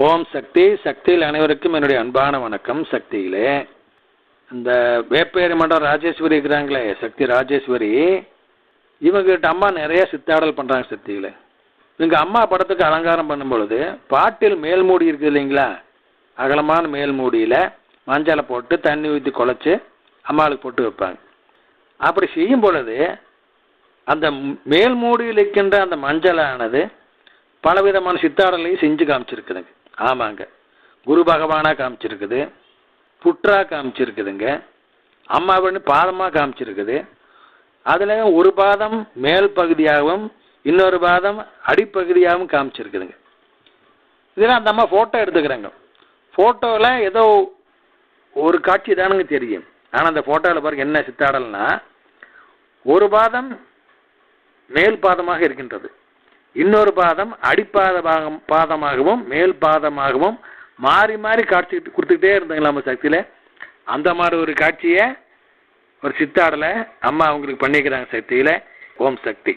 ஓம் சக்தி. சக்தியில் அனைவருக்கும் என்னுடைய அன்பான வணக்கம். சக்தியிலே இந்த வேப்பேரி மன்றம் ராஜேஸ்வரி இருக்கிறாங்களே, சக்தி ராஜேஸ்வரி, இவங்ககிட்ட அம்மா நிறைய சித்தாடல் பண்ணுறாங்க. சக்தியில் இவங்க அம்மா படத்துக்கு அலங்காரம் பண்ணும் பொழுது பாட்டில் மேல்மூடி இருக்குது இல்லைங்களா, அகலமான மேல்மூடியில் மஞ்சளை போட்டு தண்ணி ஊற்றி குழச்சி அம்மாளுக்கு போட்டு வைப்பாங்க. அப்படி செய்யும் பொழுது அந்த மேல்மூடியில் இருக்கின்ற அந்த மஞ்சளானது பலவிதமான சித்தாடலையும் செஞ்சு காமிச்சிருக்குதுங்க. ஆமாங்க, குரு பகவானாக காமிச்சிருக்குது, புற்றா காமிச்சிருக்குதுங்க, அம்மாவின்னு பாதமாக காமிச்சிருக்குது. அதில் ஒரு பாதம் மேல் பகுதியாகவும் இன்னொரு பாதம் அடிப்பகுதியாகவும் காமிச்சிருக்குதுங்க. இதெல்லாம் அந்த அம்மா ஃபோட்டோ எடுத்துக்கிறாங்க. ஃபோட்டோவில் ஏதோ ஒரு காட்சி தானுங்க தெரியும். ஆனால் அந்த ஃபோட்டோவில் பாருங்க என்ன சித்தாடல்னா, ஒரு பாதம் மேல் பாதமாக இருக்கின்றது, இன்னொரு பாதம் பாதமாகவும் மேல் பாதமாகவும் மாறி மாறி காட்சி கொடுத்துக்கிட்டே இருந்தாங்களா நம்ம சக்தியில். அந்த மாதிரி ஒரு காட்சியை ஒரு சித்தாடலை அம்மா அவங்களுக்கு பண்ணிக்கிறாங்க சக்தியில். ஓம் சக்தி.